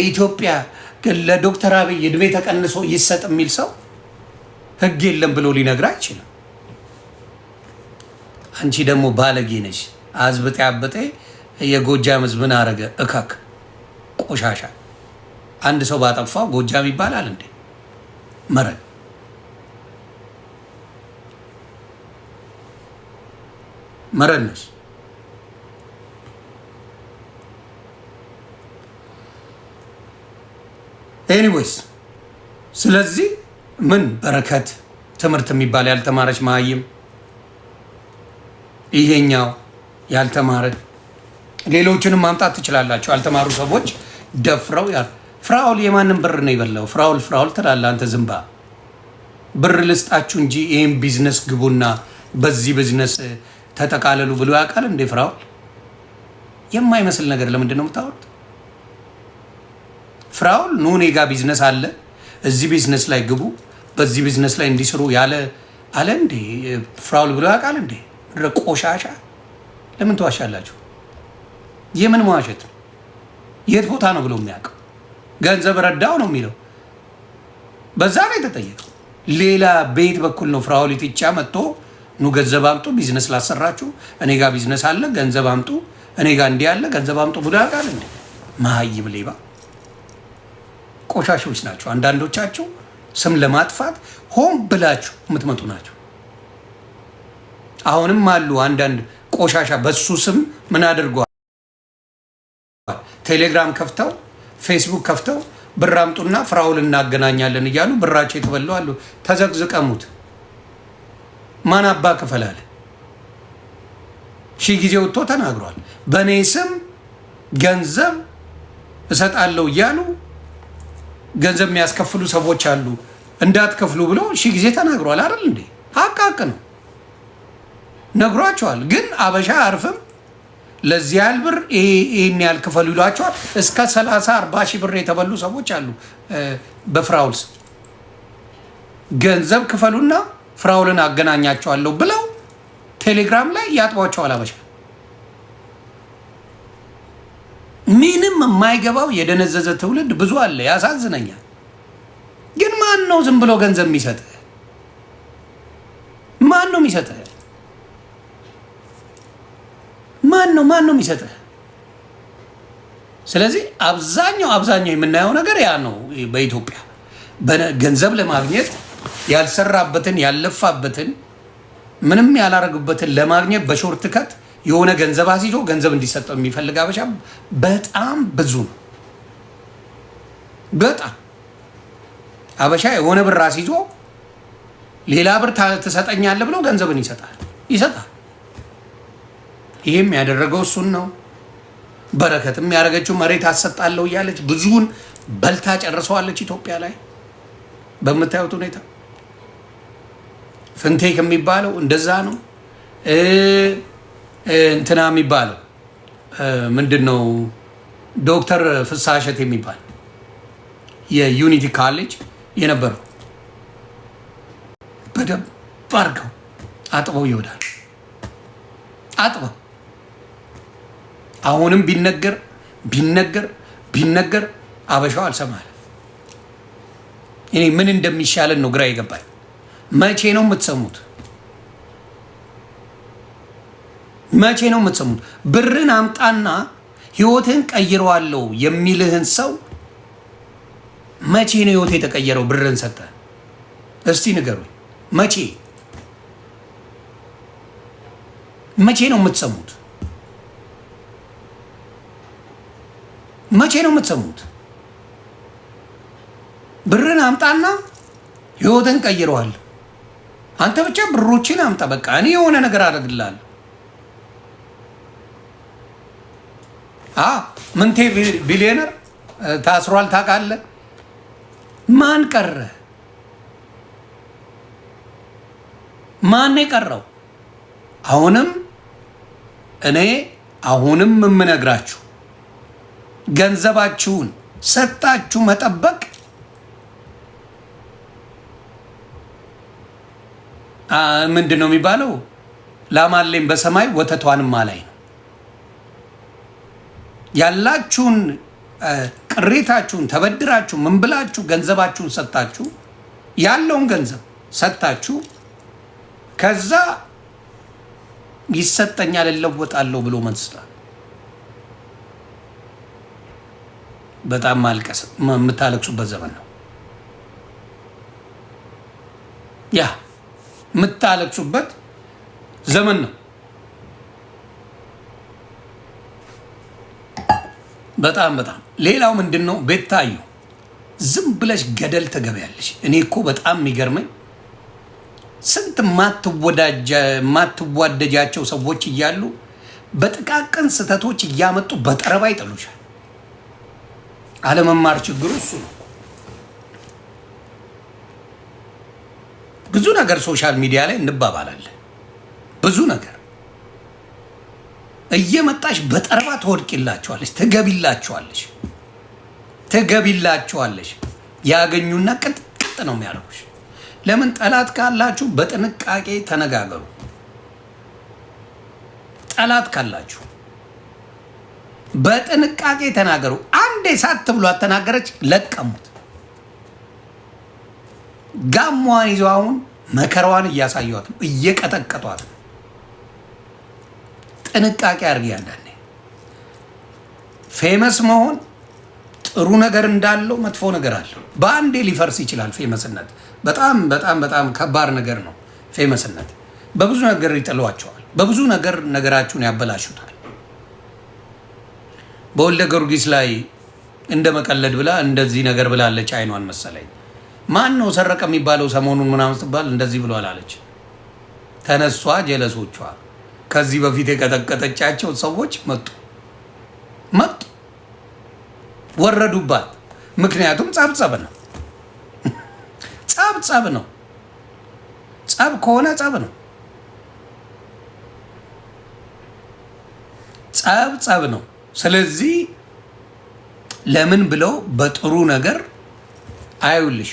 ኢትዮጵያ ለዶክተር አብይ እድሜ ተቀንሶ ይሰጥ የሚል ሰው ህግ የለም ብሎ ሊነግር አይችልም። አንቺ ደግሞ ባለጌ ነሽ። አዝብጤ አብጤ የጎጃም ህዝብ ምን አረገ? እከክ ቆሻሻ። አንድ ሰው ባጠፋው ጎጃም ይባላል እንዴ? መረን መረነሽ። ኤኒዌይስ ስለዚህ ምን በረከት ትምህርት የሚባል ያልተማረች ማይም ይሄኛው ያልተማረ ሌሎችንም ማምጣት ትችላላችሁ። ያልተማሩ ሰዎች ደፍረው ፍራውል የማንም ብር ነው ይበላው? ፍራውል ትላለህ አንተ ዝምባ። ብር ልስጣችሁ እንጂ ይሄን ቢዝነስ ግቡና በዚህ ቢዝነስ ተጠቃለሉ ብሎ ያውቃል እንዴ ፍራውል? የማይመስል ነገር ለምንድን ነው የምታወሩት? ፍራውል ኑ እኔ ጋ ቢዝነስ አለ፣ እዚህ ቢዝነስ ላይ ግቡ፣ በዚህ ቢዝነስ ላይ እንዲስሩ ያለ አለ እንዴ ፍራውል ብሎ ያውቃል እንዴ? ቆሻሻ። ለምን ተዋሻላችሁ? የምን መዋሸት? የት ቦታ ነው ብሎ የሚያውቀው? ገንዘብ ረዳው ነው የሚለው። በዛ ላይ ተጠየቀው። ሌላ ቤት በኩል ነው ፍራውል ኢትዮጵያ መጥቶ ኑ ገንዘብ አምጡ፣ ቢዝነስ ላሰራችሁ፣ እኔ ጋር ቢዝነስ አለ፣ ገንዘብ አምጡ፣ እኔ ጋር እንዲህ አለ፣ ገንዘብ አምጡ ብሎ ያውቃል እንዴ? መሀይም ሌባ ቆሻሾች ናቸው። አንዳንዶቻችሁ ስም ለማጥፋት ሆን ብላችሁ የምትመጡ ናቸው። አሁንም አሉ አንዳንድ ቆሻሻ በሱ ስም ምን አድርገዋል? ቴሌግራም ከፍተው ፌስቡክ ከፍተው ብር አምጡና ፍራውል እናገናኛለን እያሉ ብራቸው የተበሉ አሉ። ተዘቅዝቀሙት። ማን አባ ክፈላል? ሺህ ጊዜ ወጥቶ ተናግሯል። በእኔ ስም ገንዘብ እሰጣለሁ እያሉ ገንዘብ የሚያስከፍሉ ሰዎች አሉ፣ እንዳትከፍሉ ብሎ ሺህ ጊዜ ተናግሯል። አይደል እንዴ? ሀቅ ነው ነግሯቸዋል። ግን አበሻ አርፍም። ለዚህ ያህል ብር ይህን ያህል ክፈሉ ይሏቸዋል። እስከ 30-40 ሺህ ብር የተበሉ ሰዎች አሉ በፍራውል ስም። ገንዘብ ክፈሉና ፍራውልን አገናኛቸዋለሁ ብለው ቴሌግራም ላይ ያጥቧቸዋል። አበሻ ምንም የማይገባው የደነዘዘ ትውልድ ብዙ አለ። ያሳዝነኛል። ግን ማን ነው ዝም ብሎ ገንዘብ የሚሰጥ? ማን ነው የሚሰጥ? ማን ነው የሚሰጥ? ስለዚህ አብዛኛው የምናየው ነገር ያ ነው። በኢትዮጵያ ገንዘብ ለማግኘት ያልሰራበትን ያለፋበትን ምንም ያላረጉበትን ለማግኘት በሾርት ከት የሆነ ገንዘብ አስይዞ ገንዘብ እንዲሰጠው የሚፈልግ አበሻ በጣም ብዙ ነው። በጣም አበሻ የሆነ ብር አስይዞ ሌላ ብር ትሰጠኛለህ ብሎ ገንዘብን ይሰጣል። ይሄም ያደረገው እሱን ነው። በረከትም ያደረገችው መሬት አሰጣለሁ እያለች ብዙውን በልታ ጨርሰዋለች። ኢትዮጵያ ላይ በምታዩት ሁኔታ ፍንቴክ የሚባለው እንደዛ ነው። እንትና የሚባለው ምንድን ነው? ዶክተር ፍስሐ እሸቴ የሚባል የዩኒቲ ካሌጅ የነበረው በደንብ አድርገው አጥበው ይወዳል። አጥበው አሁንም ቢነገር አበሻው አልሰማል። እኔ ምን እንደሚሻለን ነው ግራ ይገባል። መቼ ነው የምትሰሙት? ብርን አምጣና ህይወትን ቀይረዋለሁ የሚልህን ሰው መቼ ነው ህይወት የተቀየረው? ብርን ሰጠ? እስቲ ንገሩኝ። መቼ ነው የምትሰሙት? ብርን አምጣና ህይወትን ቀይረዋለሁ። አንተ ብቻ ብሮችን አምጣ፣ በቃ እኔ የሆነ ነገር አደርግልሃለሁ። ምንቴ ቢሊዮነር ታስሯል ታውቃለህ? ማን ቀረ? ማን የቀረው? አሁንም የምነግራችሁ ገንዘባችሁን ሰጣችሁ መጠበቅ ምንድን ነው የሚባለው? ላማለኝ በሰማይ ወተቷንም አላይ ነው። ያላችሁን ቅሬታችሁን ተበድራችሁ ምን ብላችሁ ገንዘባችሁን ሰጣችሁ ያለውን ገንዘብ ሰጣችሁ ከዛ ይሰጠኛል እለወጣለሁ ብሎ መስላል። በጣም ማልቀስ የምታለቅሱበት ዘመን ነው። ያ የምታለቅሱበት ዘመን ነው። በጣም ሌላው ምንድነው? ቤታዩ ዝም ብለሽ ገደል ተገበያለሽ። እኔ እኮ በጣም የሚገርመኝ ስንት ማትዋደጃቸው ሰዎች እያሉ በጥቃቅን ስተቶች እያመጡ በጠረባ ይጠሉሻል። አለመማር ችግሩ እሱ ነው። ብዙ ነገር ሶሻል ሚዲያ ላይ እንባባላለን። ብዙ ነገር እየመጣሽ በጠረባ ትወድቂላቸዋለሽ፣ ትገቢላቸዋለሽ። ያገኙና ቅጥቅጥ ነው የሚያደርጉሽ። ለምን? ጠላት ካላችሁ በጥንቃቄ ተነጋገሩ። ጠላት ካላችሁ በጥንቃቄ ተናገሩ። አንዴ ሳት ብሎ አተናገረች፣ ለቀሙት። ጋሟን ይዘው አሁን መከራዋን እያሳዩት ነው፣ እየቀጠቀጧት ነው። ጥንቃቄ አድርጊ። አንዳንዴ ፌመስ መሆን ጥሩ ነገር እንዳለው መጥፎ ነገር አለው። በአንዴ ሊፈርስ ይችላል ፌመስነት። በጣም ከባድ ነገር ነው ፌመስነት። በብዙ ነገር ይጥሏቸዋል። በብዙ ነገር ነገራችሁን ያበላሹታል። በወልደ ጊዮርጊስ ላይ እንደ መቀለድ ብላ እንደዚህ ነገር ብላለች። አይኗን መሰለኝ ማን ነው ሰረቀ የሚባለው ሰሞኑን ምናምን ስትባል እንደዚህ ብሏል አለች። ተነሷ ጀለሶቿ ከዚህ በፊት የቀጠቀጠቻቸው ሰዎች መጡ ወረዱባት። ምክንያቱም ጸብ ነው። ጸብ ነው። ጸብ ከሆነ ጸብ ነው። ጸብ ነው። ስለዚህ ለምን ብለው በጥሩ ነገር አዩልሽ።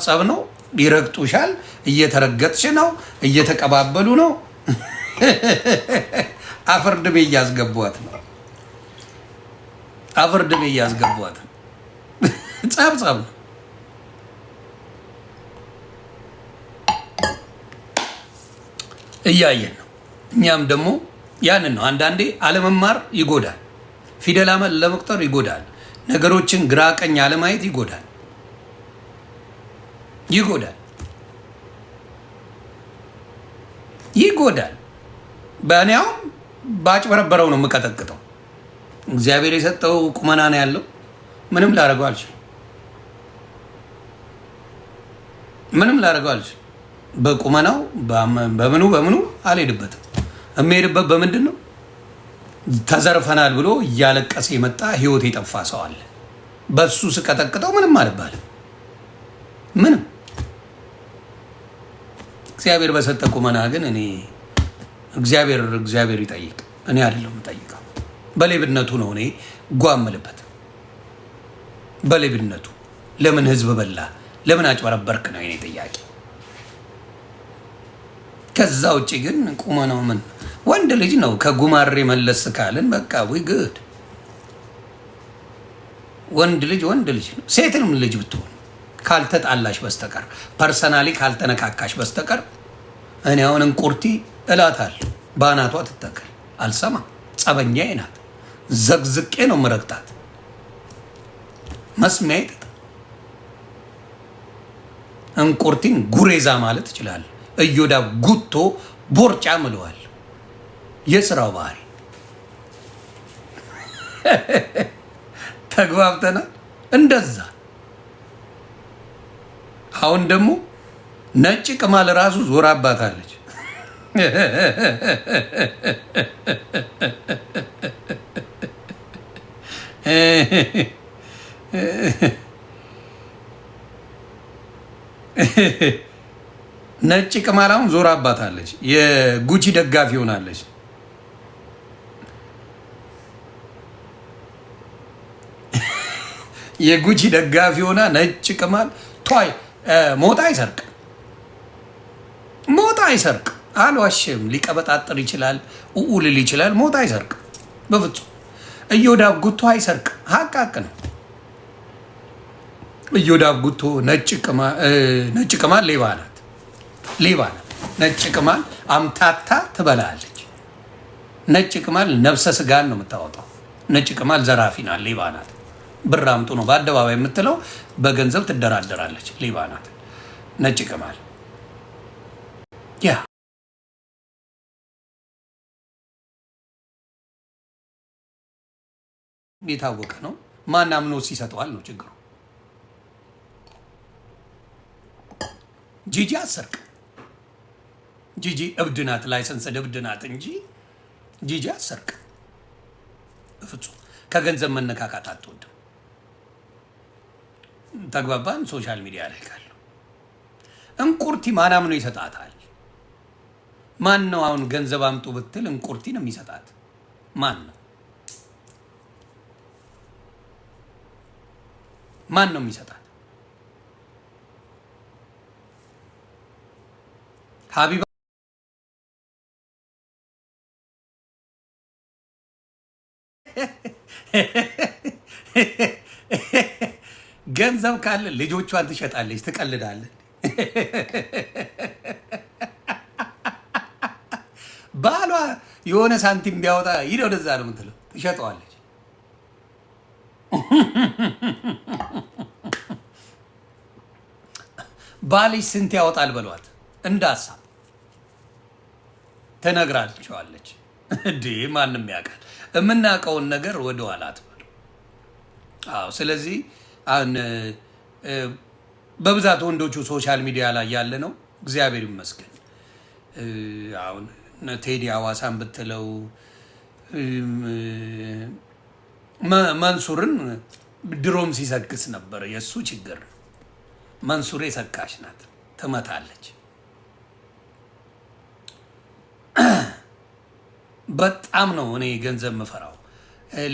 ጸብ ነው። ይረግጡሻል። እየተረገጥሽ ነው። እየተቀባበሉ ነው። አፈርድሜ እያስገቧት ነው። ጸብ ነው። እያየን ነው። እኛም ደግሞ ያንን ነው። አንዳንዴ አለመማር ይጎዳል። ፊደል ለመቁጠር ይጎዳል። ነገሮችን ግራ ቀኝ አለማየት ይጎዳል። በእኔያውም ባጭበረበረው ነው የምቀጠቅጠው። እግዚአብሔር የሰጠው ቁመና ነው ያለው። ምንም ላደርገው አልችልም። በቁመናው በምኑ አልሄድበትም። የሚሄድበት በምንድን ነው? ተዘርፈናል ብሎ እያለቀሰ የመጣ ህይወት የጠፋ ሰው አለ። በሱ ስቀጠቅጠው ምንም አልባልም። ምንም እግዚአብሔር በሰጠ ቁመና ግን እኔ እግዚአብሔር ይጠይቅ። እኔ አይደለም የምጠይቀው። በሌብነቱ ነው እኔ ጓምልበት። በሌብነቱ ለምን ህዝብ በላ፣ ለምን አጭበረበርክ ነው የኔ ጥያቄ። ከዛ ውጭ ግን ቁመናው ምን ወንድ ልጅ ነው። ከጉማሬ መለስ ካልን በቃ ግድ ወንድ ልጅ ነው። ሴትንም ልጅ ብትሆን ካልተጣላሽ በስተቀር ፐርሰናሊ ካልተነካካሽ በስተቀር እኔ አሁን እንቁርቲ እላታለሁ። ባናቷ ትተከል አልሰማ። ጸበኛዬ ናት። ዘግዝቄ ነው ምረግጣት። መስሚያ ይጠጣ። እንቁርቲን ጉሬዛ ማለት ይችላል። እዮዳ ጉቶ ቦርጫ ምለዋል። የስራው ባህሪ ተግባብተናል። እንደዛ አሁን ደግሞ ነጭ ቅማል ራሱ ዞር አባታለች። ነጭ ቅማል አሁን ዞር አባታለች። የጉቺ ደጋፊ ሆናለች። የጉቺ ደጋፊ ሆና ነጭ ቅማል ቷይ ሞጣ አይሰርቅ አልዋሽም። ሊቀበጣጥር ይችላል፣ ኡኡልል ይችላል። ሞጣ አይሰርቅ በፍጹም። እዮዳብ ጉቶ አይሰርቅ፣ ሀቅ ነው። እዮዳብ ጉቶ ነጭ ቅማል ሌባ ናት፣ ሌባ ናት። ነጭ ቅማል አምታታ ትበላለች። ነጭ ቅማል ነፍሰ ስጋን ነው የምታወጣው። ነጭ ቅማል ዘራፊ ናት፣ ሌባ ናት። ብር አምጡ ነው በአደባባይ የምትለው፣ በገንዘብ ትደራደራለች። ሌባ ናት ነጭ ቅማል። ያ የታወቀ ነው። ማን አምኖስ ይሰጠዋል ነው ችግሩ። ጂጂ አሰርቅ። ጂጂ እብድ ናት፣ ላይሰንስ እብድ ናት እንጂ ጂጂ አሰርቅ። በፍጹም ከገንዘብ መነካካት አትወድም። ተግባባን። ሶሻል ሚዲያ ላይ ካለው እንቁርቲ ማን አምኖ ይሰጣታል? ማን ነው አሁን ገንዘብ አምጡ ብትል እንቁርቲ ነው የሚሰጣት? ማን ነው? ማን ነው የሚሰጣት? ሀቢባ ገንዘብ ካለ ልጆቿን ትሸጣለች፣ ትቀልዳለች። ባሏ የሆነ ሳንቲም ቢያወጣ ሂድ ወደዛ ነው የምትለው፣ ትሸጠዋለች። ባልሽ ስንት ያወጣል በሏት፣ እንደ ሀሳብ ትነግራቸዋለች። እንዴ ማንም ያውቃል። የምናውቀውን ነገር ወደኋላ አትበሉ። አዎ፣ ስለዚህ አሁን በብዛት ወንዶቹ ሶሻል ሚዲያ ላይ ያለ ነው። እግዚአብሔር ይመስገን። አሁን ቴዲ አዋሳን ብትለው መንሱርን ድሮም ሲሰክስ ነበር። የእሱ ችግር ነው። መንሱሬ ሰካሽ ናት፣ ትመታለች። በጣም ነው እኔ ገንዘብ የምፈራው።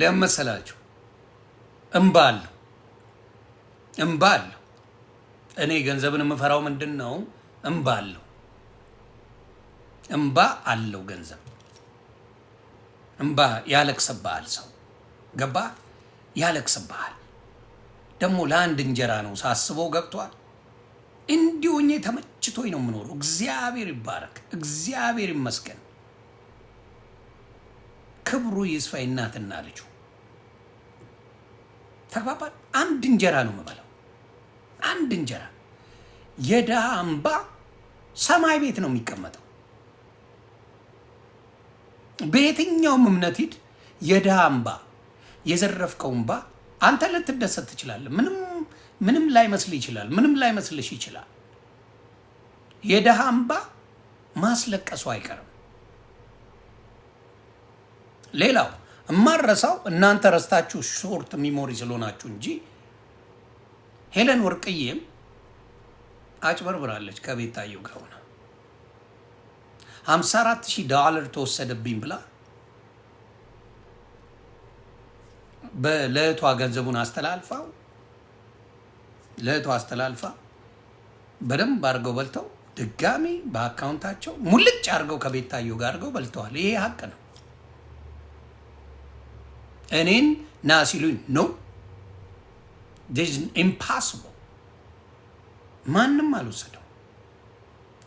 ለምን መሰላችሁ? እምባ አለው፣ እምባ አለው። እኔ ገንዘብን የምፈራው ምንድን ነው? እምባ አለው፣ እምባ አለው ገንዘብ። እምባ ያለቅስብሃል ሰው፣ ገባ? ያለቅስብሃል። ደግሞ ለአንድ እንጀራ ነው ሳስበው፣ ገብቷል። እንዲሆኜ ተመችቶኝ ነው የምኖረው። እግዚአብሔር ይባረክ፣ እግዚአብሔር ይመስገን። ክብሩ ይስፋ። እናትና ልጁ ተግባባል። አንድ እንጀራ ነው የምበላው፣ አንድ እንጀራ። የድሃ እምባ ሰማይ ቤት ነው የሚቀመጠው። በየትኛውም እምነት ሂድ፣ የድሃ እምባ፣ የዘረፍከው እምባ አንተ ልትደሰት ትችላለህ። ምንም ላይመስል ይችላል፣ ምንም ላይመስልሽ ይችላል። የድሃ እምባ ማስለቀሱ አይቀርም። ሌላው እማረሳው እናንተ ረስታችሁ ሾርት ሚሞሪ ስለሆናችሁ እንጂ ሄለን ወርቅዬም አጭበርብራለች ከቤታየሁ ጋር ሆና $54,000 ተወሰደብኝ ብላ ለእህቷ ገንዘቡን አስተላልፋው ለእህቷ አስተላልፋ በደንብ አድርገው በልተው ድጋሚ በአካውንታቸው ሙልጭ አድርገው ከቤታየሁ ጋር አድርገው በልተዋል። ይሄ ሀቅ ነው። እኔን ና ሲሉኝ ነው ኢምፓስብል። ማንም አልወሰደው።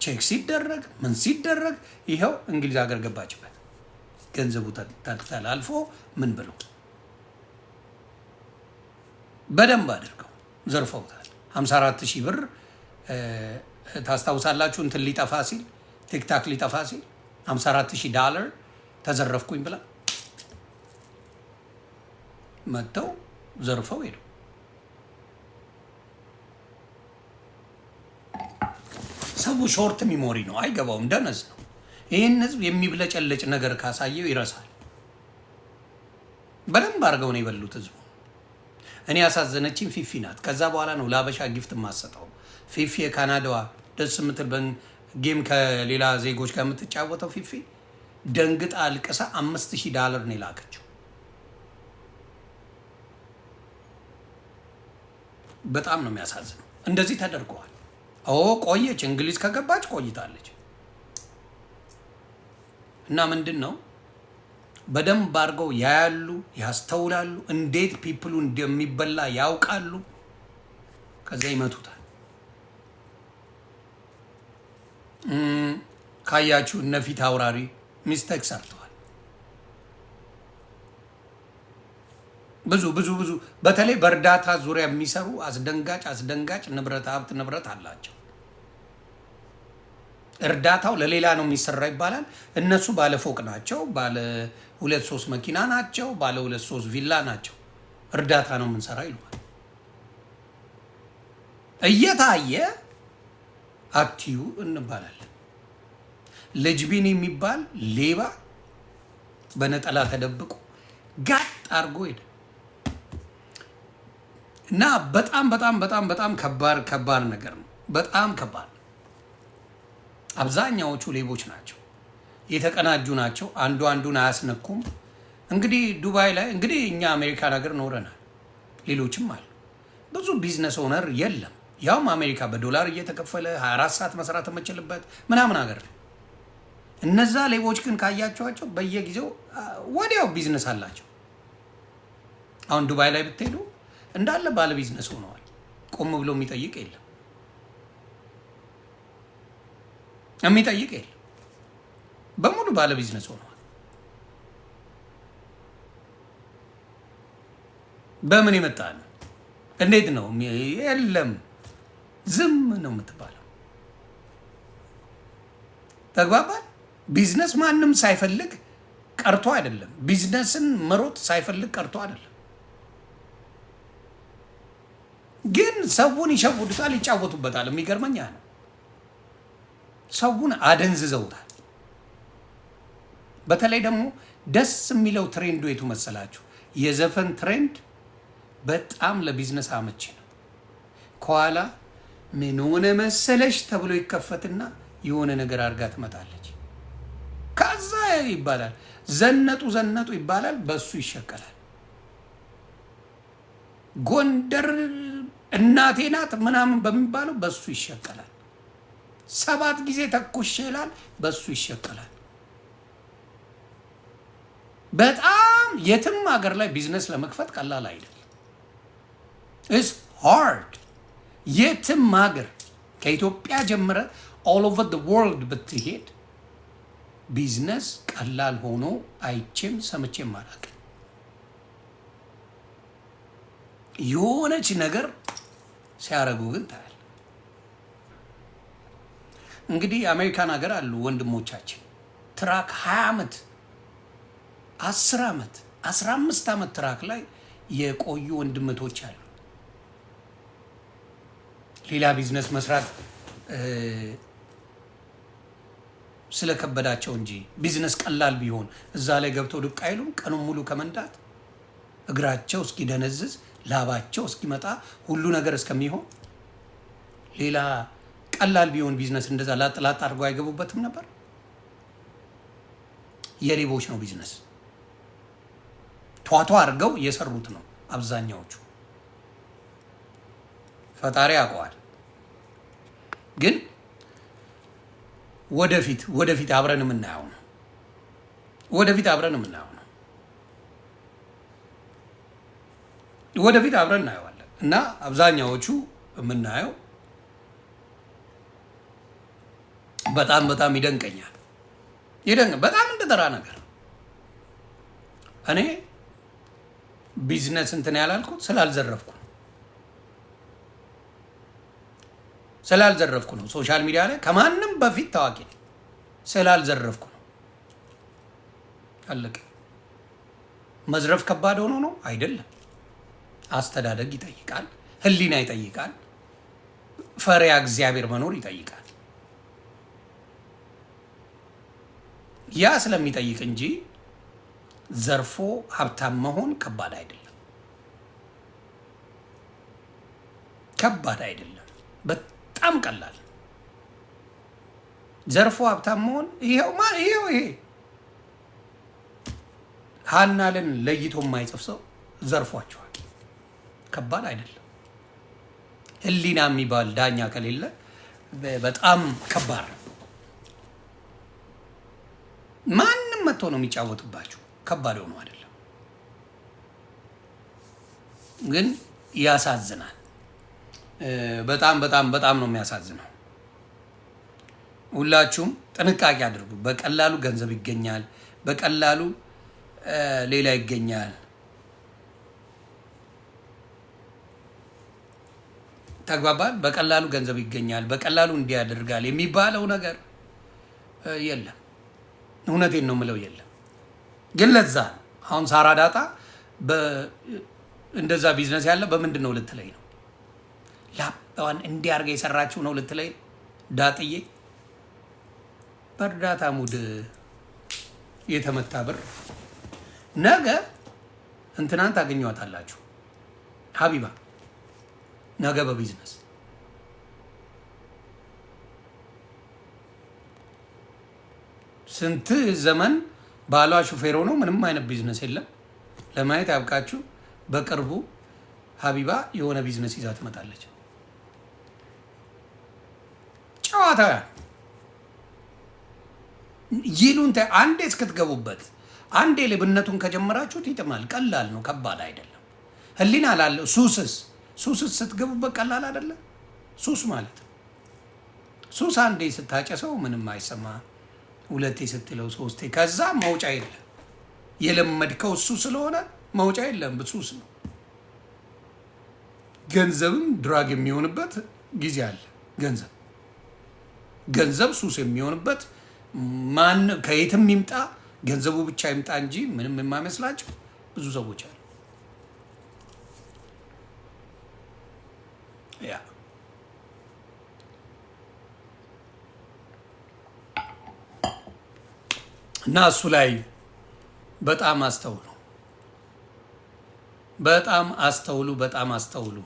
ቼክ ሲደረግ ምን ሲደረግ ይኸው እንግሊዝ ሀገር ገባችበት። ገንዘቡ ተላልፎ ምን ብሎ በደንብ አድርገው ዘርፈውታል። 54,000 ብር ታስታውሳላችሁ? እንትን ሊጠፋ ሲል ቲክታክ ሊጠፋ ሲል $54,000 ተዘረፍኩኝ ብላ መጥተው ዘርፈው ሄዱ። ሰው ሾርት ሚሞሪ ነው፣ አይገባውም፣ ደነዝ ነው። ይህን ህዝብ የሚብለጨለጭ ነገር ካሳየው ይረሳል። በደንብ አድርገው ነው የበሉት ህዝቡ። እኔ ያሳዘነችኝ ፊፊ ናት። ከዛ በኋላ ነው ለአበሻ ጊፍት የማሰጠው። ፊፊ የካናዳዋ ደስ የምትል ጌም ከሌላ ዜጎች ጋር የምትጫወተው ፊፊ ደንግጣ አልቅሳ $5,000 ነው የላከችው። በጣም ነው የሚያሳዝነው። እንደዚህ ተደርገዋል። ቆየች፣ እንግሊዝ ከገባች ቆይታለች። እና ምንድን ነው በደንብ አድርገው ያያሉ፣ ያስተውላሉ፣ እንዴት ፒፕሉ እንደሚበላ ያውቃሉ። ከዛ ይመቱታል። ካያችሁ እነ ፊት አውራሪ ሚስቴክ ሰርተዋል። ብዙ ብዙ ብዙ በተለይ በእርዳታ ዙሪያ የሚሰሩ አስደንጋጭ ንብረት አላቸው። እርዳታው ለሌላ ነው የሚሰራ ይባላል። እነሱ ባለ ፎቅ ናቸው፣ ባለ 2-3 መኪና ናቸው፣ ባለ 2-3 ቪላ ናቸው። እርዳታ ነው የምንሰራ ይሉሃል። እየታየ አክቲዩ እንባላለን። ልጅቢን የሚባል ሌባ በነጠላ ተደብቆ ጋጥ አድርጎ ሄደ እና በጣም ከባድ ነገር ነው። በጣም ከባድ። አብዛኛዎቹ ሌቦች ናቸው፣ የተቀናጁ ናቸው። አንዱ አንዱን አያስነኩም። እንግዲህ ዱባይ ላይ እንግዲህ እኛ አሜሪካን ሀገር ኖረናል፣ ሌሎችም አሉ። ብዙ ቢዝነስ ኦነር የለም። ያውም አሜሪካ በዶላር እየተከፈለ 24 ሰዓት መስራት የምችልበት ምናምን ሀገር ነው። እነዛ ሌቦች ግን ካያቸዋቸው በየጊዜው ወዲያው ቢዝነስ አላቸው። አሁን ዱባይ ላይ ብትሄዱ እንዳለ ባለ ቢዝነስ ሆነዋል። ቆም ብሎ የሚጠይቅ የለም። በሙሉ ባለ ቢዝነስ ሆነዋል። በምን የመጣ ነው? እንዴት ነው? የለም ዝም ነው የምትባለው። ተግባባል። ቢዝነስ ማንም ሳይፈልግ ቀርቶ አይደለም። ቢዝነስን መሮጥ ሳይፈልግ ቀርቶ አይደለም። ግን ሰውን ይሸውዱታል፣ ይጫወቱበታል። የሚገርመኝ ነው። ሰውን አደንዝዘውታል። በተለይ ደግሞ ደስ የሚለው ትሬንዱ የቱ መሰላችሁ? የዘፈን ትሬንድ በጣም ለቢዝነስ አመቺ ነው። ከኋላ ምን ሆነ መሰለሽ ተብሎ ይከፈትና የሆነ ነገር አድርጋ ትመጣለች። ከዛ ይባላል ዘነጡ ይባላል። በሱ ይሸቀላል። ጎንደር እናቴ ናት ምናምን በሚባለው በሱ ይሸቀላል። 7 ጊዜ ተኩሽ ይላል፣ በሱ ይሸቀላል። በጣም የትም ሀገር ላይ ቢዝነስ ለመክፈት ቀላል አይደለም። ኢትስ ሃርድ። የትም ሀገር ከኢትዮጵያ ጀምረ ኦል ኦቨር ዘ ወርልድ ብትሄድ ቢዝነስ ቀላል ሆኖ አይቼም ሰምቼም አላውቅም። የሆነች ነገር ሲያረጉ ግን ታያል። እንግዲህ አሜሪካን ሀገር አሉ ወንድሞቻችን ትራክ 20 ዓመት 10 ዓመት 15 ዓመት ትራክ ላይ የቆዩ ወንድምቶች አሉ። ሌላ ቢዝነስ መስራት ስለከበዳቸው እንጂ ቢዝነስ ቀላል ቢሆን እዛ ላይ ገብተው ድቅ አይሉም። ቀኑን ሙሉ ከመንዳት እግራቸው እስኪደነዝዝ ላባቸው እስኪመጣ ሁሉ ነገር እስከሚሆን ሌላ ቀላል ቢሆን ቢዝነስ እንደዛ ላጥ አድርገው አይገቡበትም ነበር። የሌቦች ነው ቢዝነስ። ቷቷ አድርገው የሰሩት ነው አብዛኛዎቹ። ፈጣሪ ያውቀዋል። ግን ወደፊት አብረን የምናየው ነው። ወደፊት አብረን እናየዋለን። እና አብዛኛዎቹ የምናየው በጣም ይደንቀኛል። በጣም እንደተራ ነገር እኔ ቢዝነስ እንትን ያላልኩት ስላልዘረፍኩ ነው። ሶሻል ሚዲያ ላይ ከማንም በፊት ታዋቂ ነኝ። ስላልዘረፍኩ ነው። አለቀ። መዝረፍ ከባድ ሆኖ ነው አይደለም። አስተዳደግ ይጠይቃል፣ ህሊና ይጠይቃል፣ ፈሪያ እግዚአብሔር መኖር ይጠይቃል። ያ ስለሚጠይቅ እንጂ ዘርፎ ሀብታም መሆን ከባድ አይደለም። በጣም ቀላል። ዘርፎ ሀብታም መሆን ይሄ ሀናልን ለይቶ የማይጽፍ ሰው ዘርፏቸዋል። ከባድ አይደለም። ህሊና የሚባል ዳኛ ከሌለ በጣም ከባድ ነው። ማንም መጥቶ ነው የሚጫወትባችሁ። ከባድ ሆኖ አይደለም፣ ግን ያሳዝናል። በጣም በጣም በጣም ነው የሚያሳዝነው። ሁላችሁም ጥንቃቄ አድርጉ። በቀላሉ ገንዘብ ይገኛል፣ በቀላሉ ሌላ ይገኛል። ተግባባል። በቀላሉ ገንዘብ ይገኛል፣ በቀላሉ እንዲያደርጋል የሚባለው ነገር የለም። እውነቴን ነው የምለው የለም። ግን ለዛ አሁን ሳራ ዳጣ እንደዛ ቢዝነስ ያለ በምንድን ነው ልትለይ ነው? ላባዋን እንዲያርገ የሰራችው ነው ልትለይ ዳጥዬ? በእርዳታ ሙድ የተመታ ብር ነገ እንትናን ታገኟታላችሁ። ሀቢባ ነገ በቢዝነስ ስንት ዘመን ባሏ ሹፌር ሆኖ ምንም አይነት ቢዝነስ የለም። ለማየት ያብቃችሁ። በቅርቡ ሀቢባ የሆነ ቢዝነስ ይዛ ትመጣለች። ጨዋታ ይሉንተ አንዴ እስክትገቡበት አንዴ ልብነቱን ከጀመራችሁት ይጥማል። ቀላል ነው፣ ከባድ አይደለም። ህሊና ላለው ሱስስ ስትገቡበት ቀላል አይደለም። ሱስ ማለት ሱስ አንዴ ስታጨሰው ምንም አይሰማ፣ ሁለቴ ስትለው ሶስቴ፣ ከዛ መውጫ የለም። የለመድከው እሱ ስለሆነ መውጫ የለም። ሱስ ነው። ገንዘብም ድራግ የሚሆንበት ጊዜ አለ። ገንዘብ ሱስ የሚሆንበት ማን ከየትም ይምጣ ገንዘቡ ብቻ ይምጣ እንጂ ምንም የማይመስላቸው ብዙ ሰዎች አሉ። ያ እና እሱ ላይ በጣም አስተውሉ፣ በጣም አስተውሉ፣ በጣም አስተውሉ።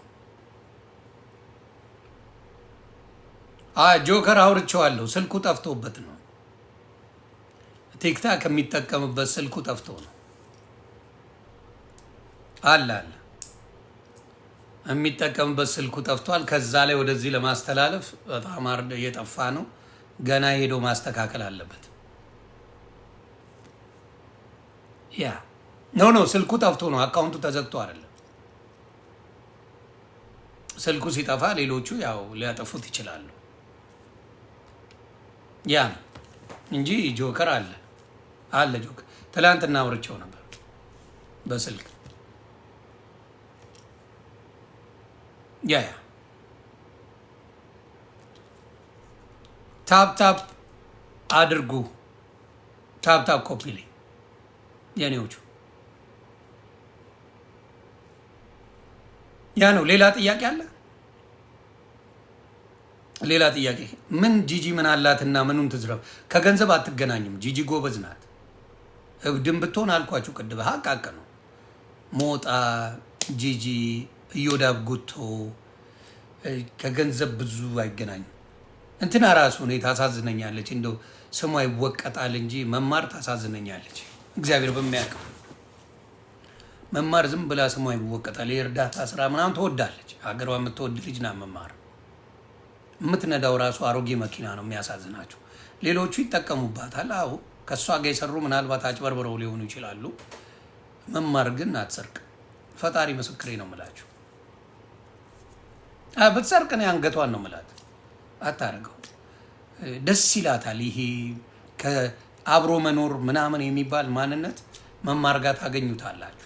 ጆከር አውርቼዋለሁ። ስልኩ ጠፍቶበት ነው። ቲክታክ የሚጠቀምበት ስልኩ ጠፍቶ ነው። አለ የሚጠቀምበት ስልኩ ጠፍቷል። ከዛ ላይ ወደዚህ ለማስተላለፍ በጣም እየጠፋ ነው። ገና ሄዶ ማስተካከል አለበት። ያ ኖ ስልኩ ጠፍቶ ነው። አካውንቱ ተዘግቶ አይደለም። ስልኩ ሲጠፋ ሌሎቹ ያው ሊያጠፉት ይችላሉ። ያ እንጂ ጆከር አለ ጆከር ትላንትና አውርቼው ነበር በስልክ። ያ ታፕ አድርጉ። ታፕ ኮፒ ላይ የኔዎቹ ያ ነው። ሌላ ጥያቄ አለ? ሌላ ጥያቄ ምን? ጂጂ ምን አላትና ምኑን ትዝረብ? ከገንዘብ አትገናኝም። ጂጂ ጎበዝ ናት። እብድም ብትሆን አልኳችሁ ቅድም ሀቅ ነው። ሞጣ ጂጂ እዮዳብ ጉቶ ከገንዘብ ብዙ አይገናኝም። እንትና ራሱ እኔ ታሳዝነኛለች። እንደው ስሟ ይወቀጣል እንጂ መማር ታሳዝነኛለች። እግዚአብሔር በሚያውቀው መማር ዝም ብላ ስሟ ይወቀጣል። የእርዳታ ስራ ምናምን ትወዳለች። ሀገሯ የምትወድ ልጅ ናት። መማር የምትነዳው ራሱ አሮጌ መኪና ነው። የሚያሳዝናቸው ሌሎቹ ይጠቀሙባታል። አዎ ከእሷ ጋር የሰሩ ምናልባት አጭበርብረው ሊሆኑ ይችላሉ። መማር ግን አትሰርቅ። ፈጣሪ ምስክሬ ነው የምላችሁ። ብትሰርቅ እኔ አንገቷን ነው የምላት። አታረገው። ደስ ይላታል። ይሄ ከአብሮ መኖር ምናምን የሚባል ማንነት መማር ጋር ታገኙታላችሁ።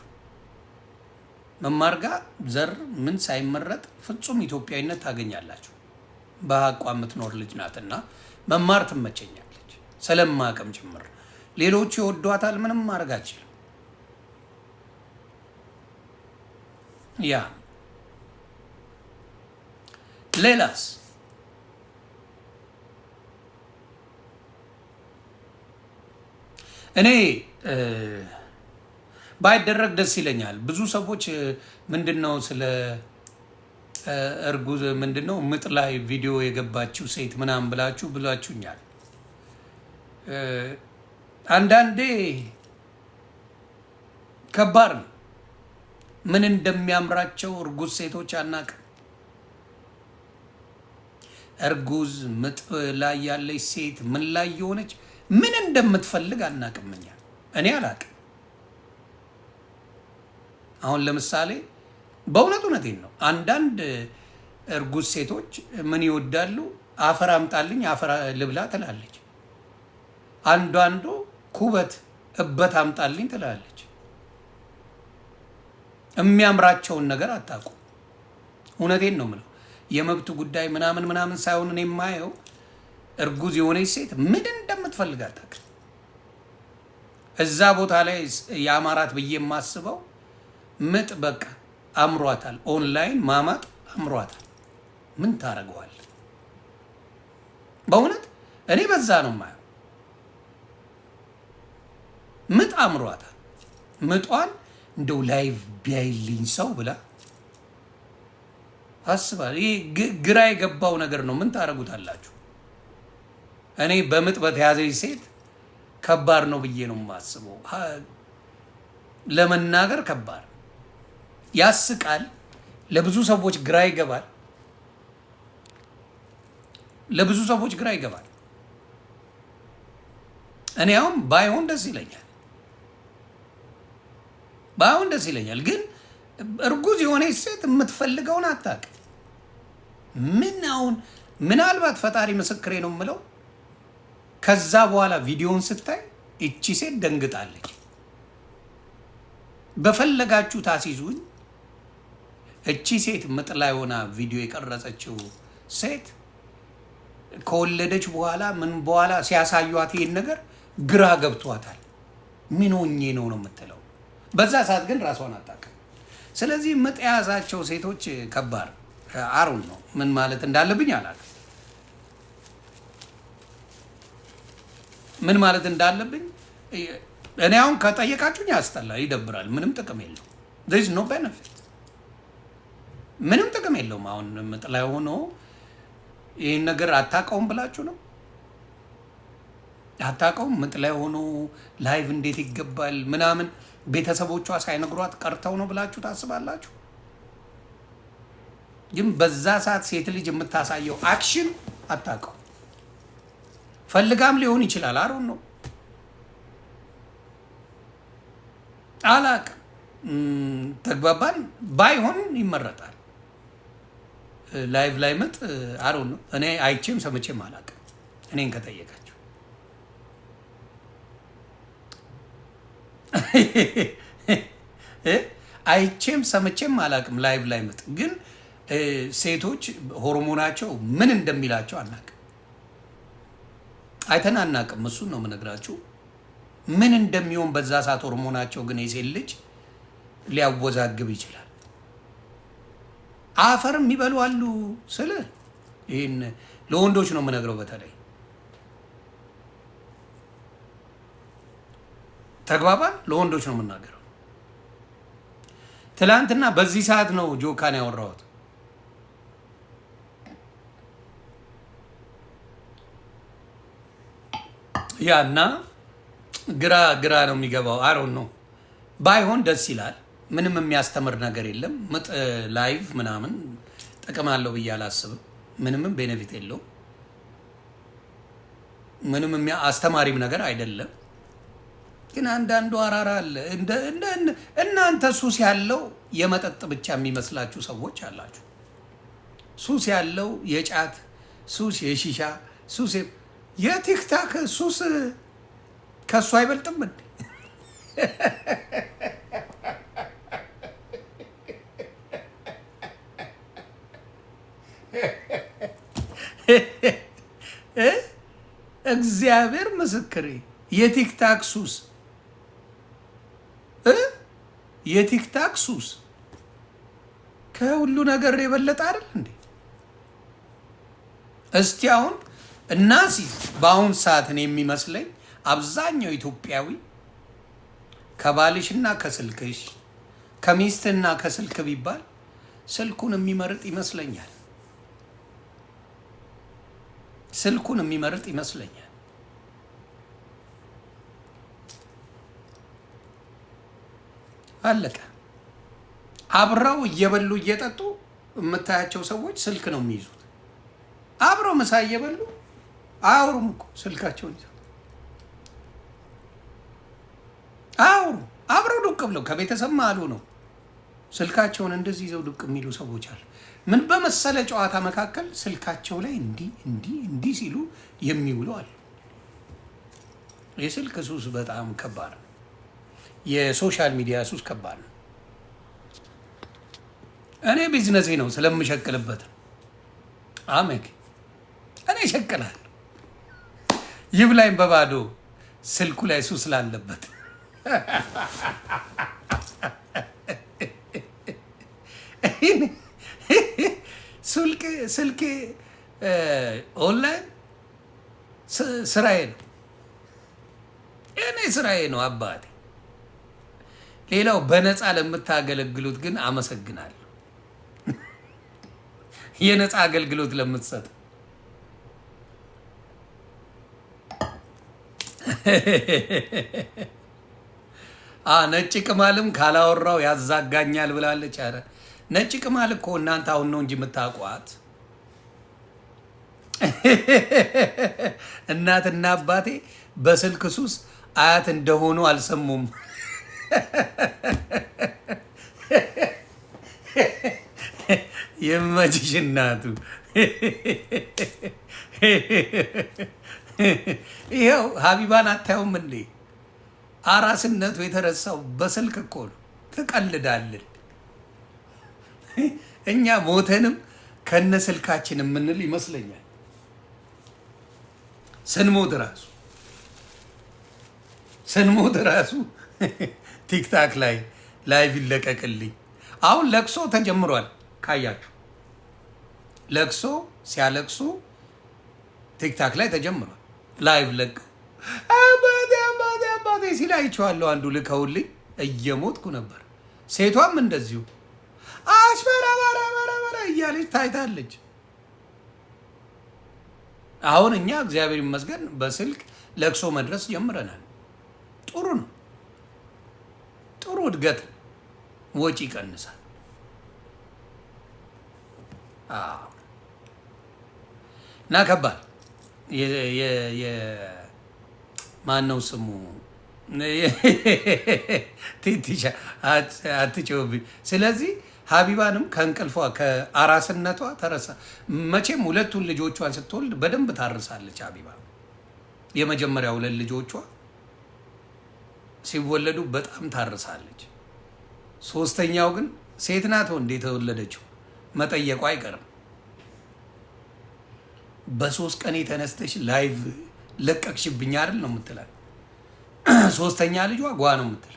መማር ጋር ዘር ምን ሳይመረጥ ፍጹም ኢትዮጵያዊነት ታገኛላችሁ። በሀቋ የምትኖር ልጅ ናትና መማር ትመቸኛለች። ስለማቅም ጭምር ሌሎቹ ይወዷታል። ምንም ማድረግ አልችልም። ያ ሌላስ እኔ ባይደረግ ደስ ይለኛል። ብዙ ሰዎች ምንድነው ስለ እርጉዝ ምንድነው ምጥ ላይ ቪዲዮ የገባችው ሴት ምናምን ብላችሁኛል። አንዳንዴ ከባድ ነው። ምን እንደሚያምራቸው እርጉዝ ሴቶች አናውቅም። እርጉዝ ምጥ ላይ ያለች ሴት ምን ላይ የሆነች ምን እንደምትፈልግ አናውቅም። እኔ አላውቅም። አሁን ለምሳሌ በእውነት እውነቴን ነው። አንዳንድ እርጉዝ ሴቶች ምን ይወዳሉ? አፈር አምጣልኝ አፈር ልብላ ትላለች። አንዱ ኩበት እበት አምጣልኝ ትላለች። የሚያምራቸውን ነገር አታውቁም። እውነቴን ነው የምለው። የመብት ጉዳይ ምናምን ምናምን ሳይሆን እኔ የማየው እርጉዝ የሆነች ሴት ምን እንደምትፈልግ አታውቅም። እዛ ቦታ ላይ የአማራት ብዬ የማስበው ምጥ በቃ አምሯታል። ኦንላይን ማማጥ አምሯታል። ምን ታደርገዋል? በእውነት እኔ በዛ ነው የማየው። ምጥ አምሯታል። ምጧን እንደው ላይቭ ቢያይልኝ ሰው ብላ አስባል። ይሄ ግራ የገባው ነገር ነው። ምን ታደርጉታላችሁ? እኔ በምጥ በተያዘች ሴት ከባድ ነው ብዬ ነው የማስበው። ለመናገር ከባድ ያስቃል። ለብዙ ሰዎች ግራ ይገባል። ለብዙ ሰዎች ግራ ይገባል። እኔ አሁን ባይሆን ደስ ይለኛል። ባይሆን ደስ ይለኛል። ግን እርጉዝ የሆነች ሴት የምትፈልገውን አታውቅም። ምን አሁን ምናልባት ፈጣሪ ምስክሬ ነው የምለው ከዛ በኋላ ቪዲዮውን ስታይ እቺ ሴት ደንግጣለች። በፈለጋችሁ ታሲዙኝ። እቺ ሴት ምጥ ላይ ሆና ቪዲዮ የቀረጸችው ሴት ከወለደች በኋላ ምን በኋላ ሲያሳዩት ይሄን ነገር ግራ ገብቷታል። ምን ሆኜ ነው የምትለው። በዛ ሰዓት ግን ራሷን አታውቅም። ስለዚህ ምጥ የያዛቸው ሴቶች ከባድ አሩን ነው። ምን ማለት እንዳለብኝ አላውቅም። ምን ማለት እንዳለብኝ እኔ አሁን ከጠየቃችሁኝ ያስጠላል፣ ይደብራል። ምንም ጥቅም የለው። there is no benefit። ምንም ጥቅም የለውም። አሁን ምጥ ላይ ሆኖ ይህን ነገር አታውቀውም ብላችሁ ነው አታውቀውም። ምጥ ላይ ሆኖ ላይቭ እንዴት ይገባል ምናምን ቤተሰቦቿ ሳይነግሯት ቀርተው ነው ብላችሁ ታስባላችሁ? ግን በዛ ሰዓት ሴት ልጅ የምታሳየው አክሽን አታውቀው። ፈልጋም ሊሆን ይችላል። አሮን ነው አላውቅም። ተግባባን። ባይሆን ይመረጣል። ላይቭ ላይ ምጥ አሮን ነው። እኔ አይቼም ሰምቼም አላውቅም። እኔን ከጠየቃችሁ አይቼም ሰምቼም አላውቅም። ላይቭ ላይ ምጥ ግን ሴቶች ሆርሞናቸው ምን እንደሚላቸው አናውቅም። አይተን አናውቅም። እሱን ነው የምነግራችሁ። ምን እንደሚሆን በዛ ሰዓት ሆርሞናቸው ግን የሴት ልጅ ሊያወዛግብ ይችላል። አፈርም ይበሉ አሉ። ስለ ይህን ለወንዶች ነው የምነግረው። በተለይ ተግባባን። ለወንዶች ነው የምናገረው። ትላንትና በዚህ ሰዓት ነው ጆካን ያወራሁት። ያና ግራ ነው የሚገባው። አሮን ነው ባይሆን ደስ ይላል። ምንም የሚያስተምር ነገር የለም። ምጥ ላይቭ ምናምን ጥቅም አለው ብዬ አላስብም። ምንም ቤኔፊት የለው። ምንም አስተማሪም ነገር አይደለም። ግን አንዳንዱ አራራ አለ። እናንተ ሱስ ያለው የመጠጥ ብቻ የሚመስላችሁ ሰዎች አላችሁ። ሱስ ያለው የጫት ሱስ፣ የሺሻ ሱስ፣ የቲክታክ ሱስ ከሱ አይበልጥም እንዴ? እግዚአብሔር ምስክሬ የቲክታክ ሱስ የቲክታክ ሱስ ከሁሉ ነገር የበለጠ አይደል እንዴ? እስቲ አሁን እናሲ በአሁን ሰዓትን የሚመስለኝ አብዛኛው ኢትዮጵያዊ ከባልሽና ከስልክሽ ከሚስትና ከስልክ ቢባል ስልኩን የሚመርጥ ይመስለኛል። ስልኩን የሚመርጥ ይመስለኛል። አለቀ። አብረው እየበሉ እየጠጡ የምታያቸው ሰዎች ስልክ ነው የሚይዙት። አብረው ምሳ እየበሉ አያወሩም እኮ ስልካቸውን ይዘው አያወሩ። አብረው ዱቅ ብለው ከቤተሰብ ማሉ ነው ስልካቸውን እንደዚህ ይዘው ዱቅ የሚሉ ሰዎች አሉ። ምን በመሰለ ጨዋታ መካከል ስልካቸው ላይ እንዲህ ሲሉ የሚውሉ አሉ። የስልክ ሱስ በጣም ከባድ ነው። የሶሻል ሚዲያ ሱስ ከባድ ነው። እኔ ቢዝነሴ ነው ስለምሸቅልበት ነው። አሜክ እኔ እሸቅላለሁ። ይብላኝ በባዶ ስልኩ ላይ ሱስ ስላለበት ስልኬ ኦንላይን ስራዬ ነው። እኔ ስራዬ ነው አባቴ። ሌላው በነፃ ለምታገለግሉት ግን አመሰግናለሁ። የነፃ አገልግሎት ለምትሰጥ ነጭ ቅማልም ካላወራው ያዛጋኛል ብላለች። ኧረ ነጭ ቅማል እኮ እናንተ አሁን ነው እንጂ የምታውቋት። እናትና አባቴ በስልክ ሱስ አያት እንደሆኑ አልሰሙም። የመችሽ እናቱ ይኸው ሀቢባን አታዩም እንዴ? አራስነቱ የተረሳው በስልክ እኮ ነው። ትቀልዳለን። እኛ ሞተንም ከነ ስልካችን የምንል ይመስለኛል። ስንሞት ራሱ ቲክታክ ላይ ላይቭ ይለቀቅልኝ። አሁን ለቅሶ ተጀምሯል። ካያችሁ ለቅሶ ሲያለቅሱ ቲክታክ ላይ ተጀምሯል። ላይቭ ለቀው አባቴ ሲል አይቼዋለሁ። አንዱ ልከውልኝ እየሞትኩ ነበር። ሴቷም እንደዚሁ አሽበራበራበራ እያለች ታይታለች። አሁን እኛ እግዚአብሔር ይመስገን በስልክ ለቅሶ መድረስ ጀምረናል። ጥሩ ነው። ጥሩ እድገት፣ ወጪ ይቀንሳል። እና ከባድ ማነው ስሙ ቲቲሻ አትጨውብኝ። ስለዚህ ሀቢባንም ከእንቅልፏ ከአራስነቷ ተረሳ። መቼም ሁለቱን ልጆቿን ስትወልድ በደንብ ታርሳለች ሀቢባ። የመጀመሪያ ሁለት ልጆቿ ሲወለዱ በጣም ታርሳለች። ሶስተኛው ግን ሴት ናት ወንድ የተወለደችው መጠየቋ አይቀርም። በሶስት ቀን የተነስተሽ ላይቭ ለቀቅሽብኝ አይደል ነው የምትላት። ሶስተኛ ልጇ ጓ ነው የምትል።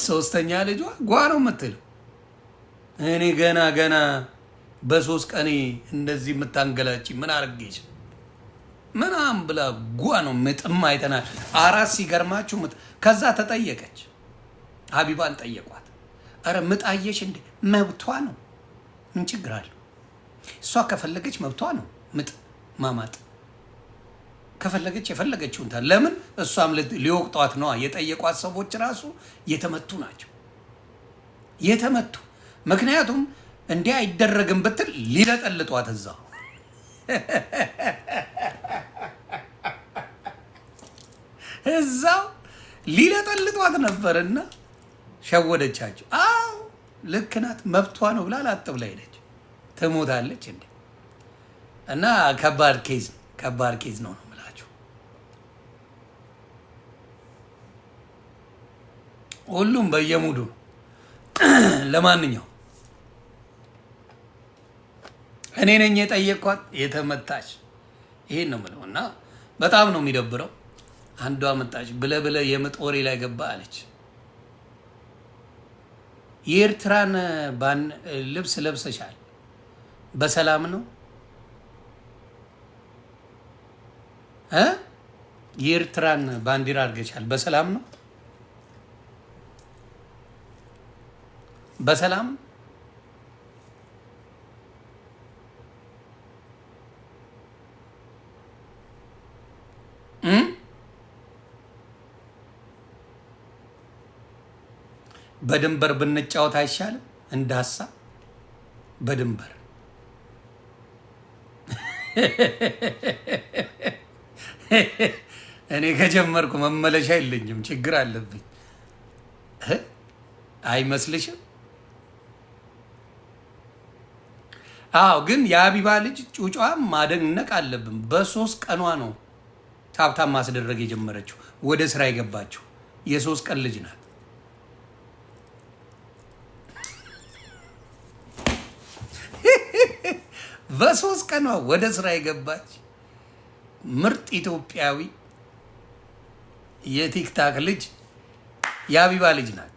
ሶስተኛ ልጇ ጓ ነው የምትለው። እኔ ገና በሶስት ቀኔ እንደዚህ የምታንገላጭ ምን አርጌች ምናምን ብላ ጓ ነው ምጥም አይተናል። አራስ ሲገርማችሁ ከዛ ተጠየቀች። ሀቢባን ጠየቋት። አረ ምጣየሽ እንዴ? መብቷ ነው። ምን ችግር አለው? እሷ ከፈለገች መብቷ ነው ምጥ ማማጥ። ከፈለገች የፈለገችውን ለምን እሷም ሊወቅጧት ነው። የጠየቋት ሰዎች ራሱ የተመቱ ናቸው። የተመቱ ምክንያቱም እንዲህ አይደረግም ብትል ሊለጠልጧት እዛው ሊለጠልጧት ነበርና ሸወደቻቸው። አዎ ልክ ናት፣ መብቷ ነው ብላ ላጥ ብላ ሄደች። ትሞታለች እንዴ? እና ከባድ ኬዝ ነው የምላችሁ። ሁሉም በየሙዱ ለማንኛው እኔ ነኝ የጠየቅኳት የተመታች። ይሄን ነው የምለው። እና በጣም ነው የሚደብረው። አንዷ መጣች ብለ የምጥ ወሬ ላይ ገባ አለች። የኤርትራን ልብስ ለብሰሻል፣ በሰላም ነው? የኤርትራን ባንዲራ አድርገሻል፣ በሰላም ነው? በሰላም በድንበር ብንጫወት አይሻልም? እንደ ሀሳብ በድንበር እኔ ከጀመርኩ መመለሻ የለኝም። ችግር አለብኝ አይመስልሽም? አዎ፣ ግን የአቢባ ልጅ ጩጫም ማደነቅ አለብን። በ3 ቀኗ ነው ታብታብ ማስደረግ የጀመረችው ወደ ስራ የገባችው። የ3 ቀን ልጅ ናት። በ3 ቀኗ ወደ ስራ የገባች ምርጥ ኢትዮጵያዊ የቲክታክ ልጅ የአቢባ ልጅ ናት።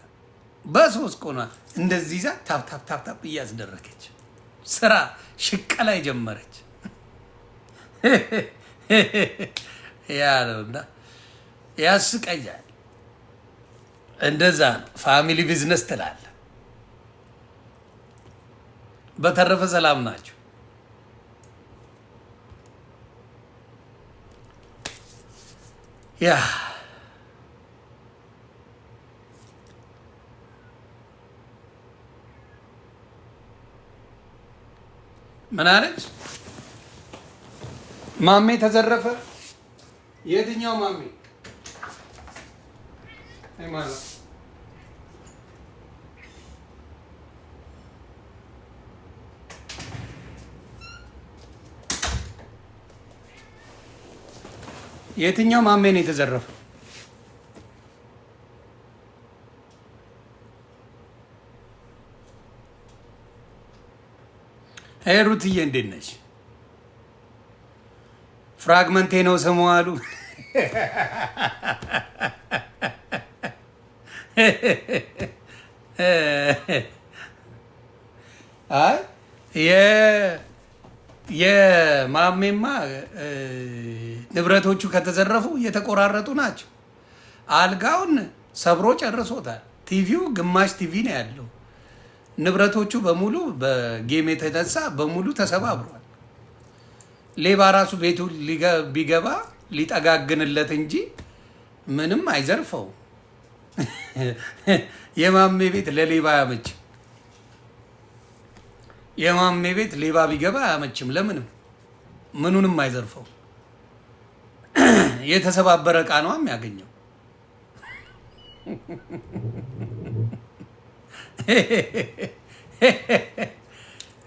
በ3 ቀኗ እንደዚህ ይዛ ታብታብ እያስደረገች ስራ ሽቀላ ጀመረች። ያ ነውና ያስቀያል። እንደዛ ነው ፋሚሊ ቢዝነስ ትላለ። በተረፈ ሰላም ናቸው። ያ ምን አለች? ማሜ ተዘረፈ። የትኛው ማሜ? የትኛው ማሜ ነው የተዘረፈ? ሩትዬ እንዴት ነች? ፍራግመንቴ ነው ስሙ አሉ። አይ የማሜማ ንብረቶቹ ከተዘረፉ እየተቆራረጡ ናቸው። አልጋውን ሰብሮ ጨርሶታል። ቲቪው ግማሽ ቲቪ ነው ያለው። ንብረቶቹ በሙሉ በጌም የተነሳ በሙሉ ተሰባብሯል። ሌባ ራሱ ቤቱ ቢገባ ሊጠጋግንለት እንጂ ምንም አይዘርፈው። የማሜ ቤት ለሌባ አያመችም። የማሜ ቤት ሌባ ቢገባ አያመችም። ለምንም ምኑንም አይዘርፈው። የተሰባበረ ዕቃ ነው የሚያገኘው።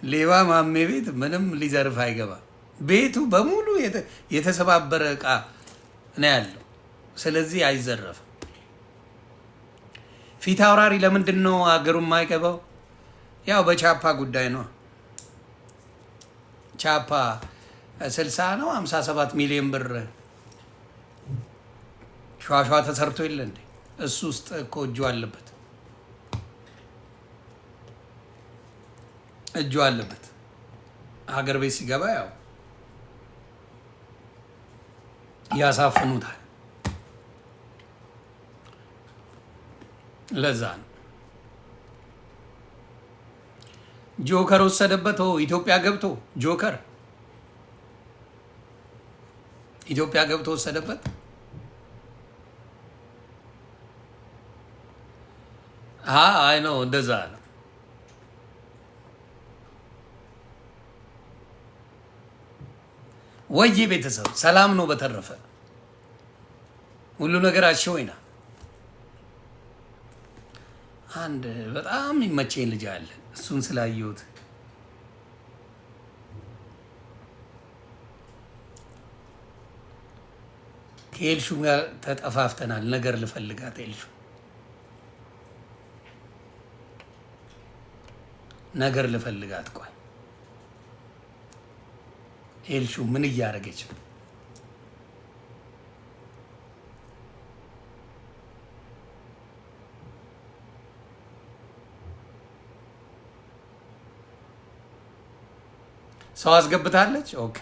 ሌባ ማሜ ቤት ምንም ሊዘርፍ አይገባ። ቤቱ በሙሉ የተሰባበረ ዕቃ ነው ያለው። ስለዚህ አይዘረፍም። ፊት አውራሪ ለምንድን ነው አገሩ የማይገባው? ያው በቻፓ ጉዳይ ነው። ቻፓ 60 ነው 57 ሚሊዮን ብር ሸዋሸዋ ተሰርቶ የለ እንዴ? እሱ ውስጥ እኮ እጁ አለበት፣ እጁ አለበት። ሀገር ቤት ሲገባ ያው ያሳፍኑታል። ለዛ ነው ጆከር ወሰደበት። ኢትዮጵያ ገብቶ ጆከር ኢትዮጵያ ገብቶ ወሰደበት። አይ ነው እንደዛ ነው። ወይ ቤተሰብ ሰላም ነው። በተረፈ ሁሉ ነገር አሸወይና። አንድ በጣም ይመቸኝ ልጅ አለ። እሱን ስላየሁት ከኤልሹ ጋር ተጠፋፍተናል። ነገር ልፈልጋት ኤልሹ ነገር ልፈልጋት። ቆይ ኤልሹ ምን እያደረገች ነው? ሰው አስገብታለች። ኦኬ